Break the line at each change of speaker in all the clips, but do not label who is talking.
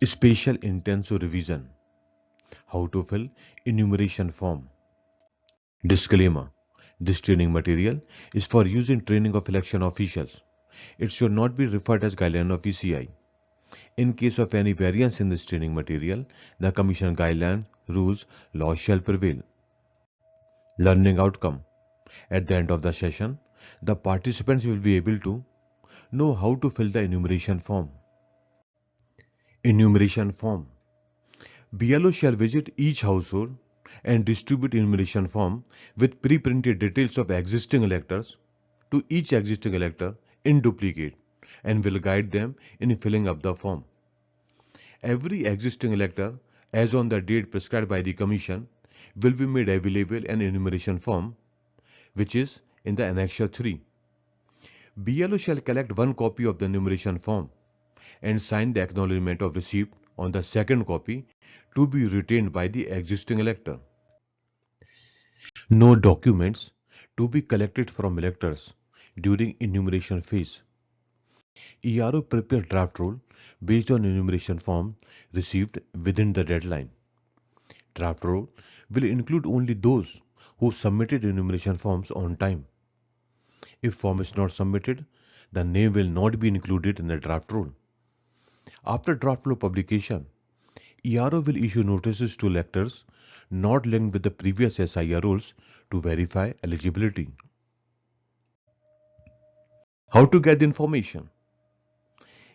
Special Intensive Revision. How to fill enumeration form. Disclaimer. This training material is for use in training of election officials. It should not be referred as guideline of ECI. In case of any variance in this training material, the Commission guideline, rules, laws shall prevail. Learning outcome. At the end of the session, the participants will be able to know how to fill the enumeration form. Enumeration form. BLO shall visit each household and distribute enumeration form with pre-printed details of existing electors to each existing elector in duplicate and will guide them in filling up the form. Every existing elector, as on the date prescribed by the Commission, will be made available an enumeration form which is in the Annexure 3. BLO shall collect one copy of the enumeration form and sign the acknowledgement of receipt on the second copy to be retained by the existing elector. No documents to be collected from electors during enumeration phase. ERO prepare draft roll based on enumeration form received within the deadline. Draft roll will include only those who submitted enumeration forms on time. If form is not submitted, the name will not be included in the draft roll. After draft roll publication, ERO will issue notices to electors not linked with the previous SIR rolls to verify eligibility. How to get the information?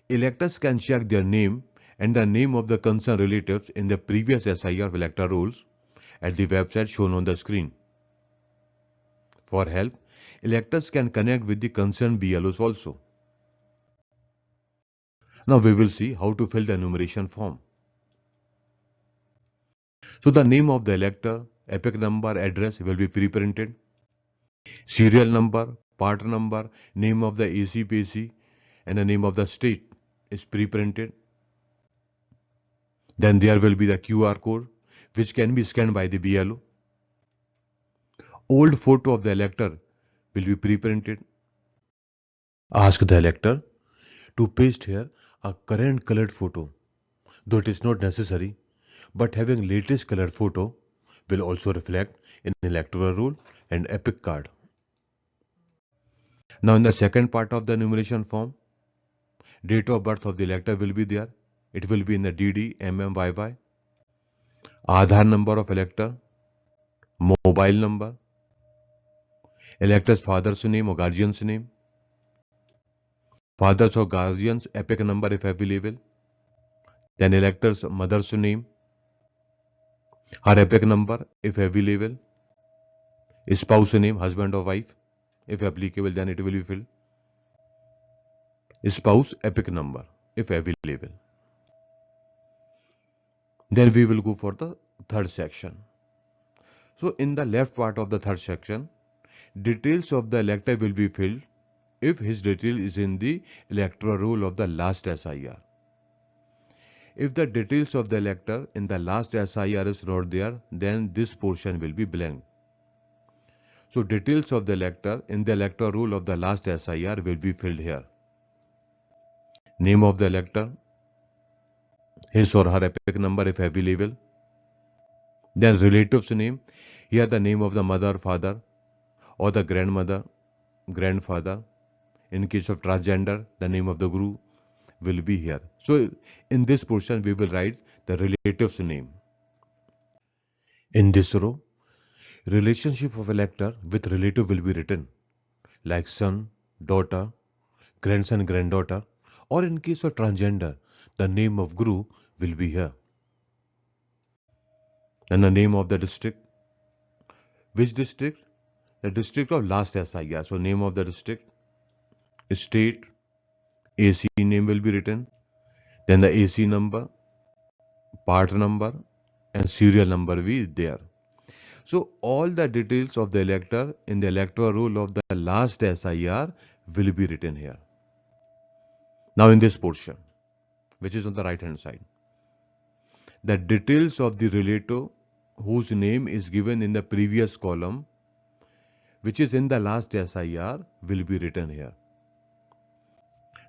Electors can check their name and the name of the concerned relatives in the previous SIR elector rolls at the website shown on the screen. For help, electors can connect with the concerned BLOs also. Now we will see how to fill the enumeration form. So the name of the elector, epoch number, address will be pre-printed. Serial number, part number, name of the ACPC and the name of the state is pre-printed. Then there will be the QR code which can be scanned by the BLO. Old photo of the elector will be pre-printed. Ask the elector to paste here a current colored photo, though it is not necessary, but having latest colored photo will also reflect in electoral roll and epic card. Now in the second part of the enumeration form, date of birth of the elector will be there. It will be in the DD, YY. Aadhaar number of elector, mobile number, elector's father's name or guardian's name, father's or guardian's epic number if available, then elector's mother's name, her epic number if available, spouse name, husband or wife, if applicable then it will be filled, spouse epic number if available. Then we will go for the third section. So in the left part of the third section, details of the elector will be filled if his detail is in the electoral roll of the last SIR. If the details of the elector in the last SIR is not there, then this portion will be blank. So details of the elector in the electoral roll of the last SIR will be filled here. Name of the elector, his or her epic number if available. Then relative's name, here the name of the mother, father or the grandmother, grandfather. In case of transgender, the name of the guru will be here. So in this portion, we will write the relative's name. In this row, relationship of elector with relative will be written, like son, daughter, grandson, granddaughter, or in case of transgender, the name of guru will be here. And the name of the district. Which district? The district of last SIR. So name of the district, state, AC name will be written, then the AC number, part number and serial number will be there. So all the details of the elector in the electoral roll of the last SIR will be written here. Now in this portion, which is on the right hand side, the details of the relative whose name is given in the previous column, which is in the last SIR, will be written here.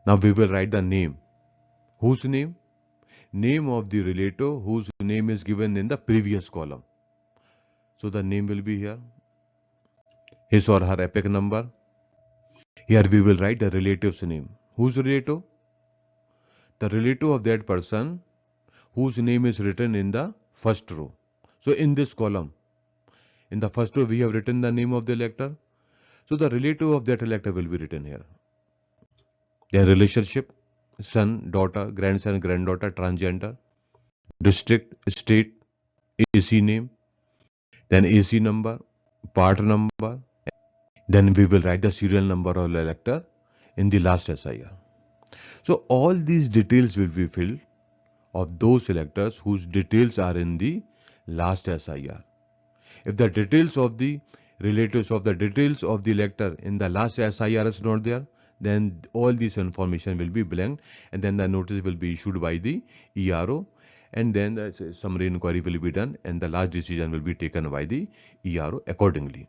Now we will write the name. Whose name? name of the relative whose name is given in the previous column. So the name will be here, his or her epoch number. Here we will write the relative's name. Whose relative? The relative of that person whose name is written in the first row. So in this column, in the first row we have written the name of the elector. So the relative of that elector will be written here. Their relationship, son, daughter, grandson, granddaughter, transgender, district, state, AC name, then AC number, part number. Then we will write the serial number of the elector in the last SIR. So all these details will be filled of those electors whose details are in the last SIR. If the details of the relatives of the details of the elector in the last SIR is not there, then all this information will be blank, and then the notice will be issued by the ERO, and then the summary inquiry will be done, and the last decision will be taken by the ERO accordingly.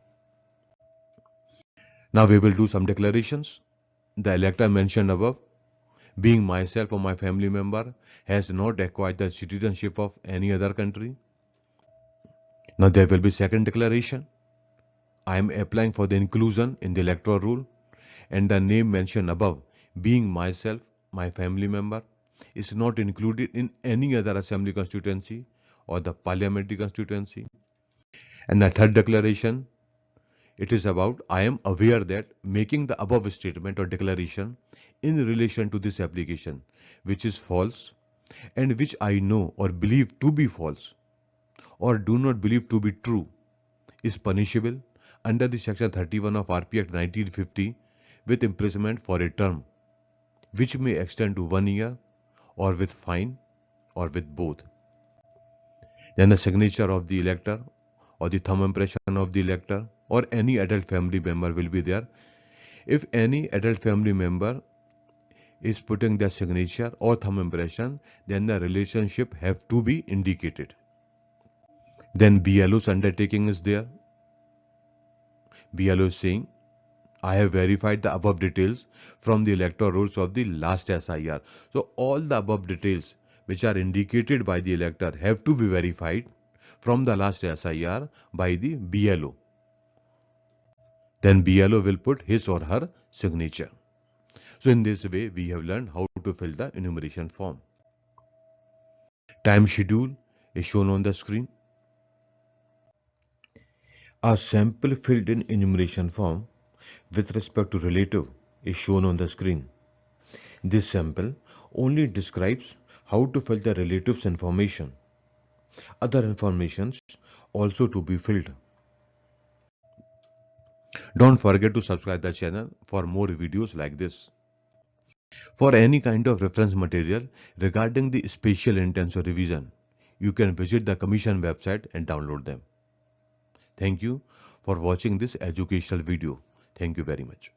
Now we will do some declarations. The elector mentioned above, being myself or my family member, has not acquired the citizenship of any other country. Now there will be second declaration. I am applying for the inclusion in the electoral roll, and the name mentioned above, being myself, my family member, is not included in any other assembly constituency or the parliamentary constituency. And the third declaration, it is about, I am aware that making the above statement or declaration in relation to this application, which is false and which I know or believe to be false or do not believe to be true, is punishable under the section 31 of RP Act 1950 with imprisonment for a term which may extend to 1 year, or with fine, or with both. Then the signature of the elector or the thumb impression of the elector or any adult family member will be there. If any adult family member is putting their signature or thumb impression, then the relationship have to be indicated. Then BLO's undertaking is there. BLO is saying, I have verified the above details from the electoral rolls of the last SIR. So all the above details which are indicated by the elector have to be verified from the last SIR by the BLO. Then BLO will put his or her signature. So in this way, we have learned how to fill the enumeration form. Time schedule is shown on the screen. A sample filled in enumeration form with respect to relative is shown on the screen. This sample only describes how to fill the relative's information. Other informations also to be filled. Don't forget to subscribe the channel for more videos like this. For any kind of reference material regarding the special intensive revision, you can visit the Commission website and download them. Thank you for watching this educational video. Thank you very much.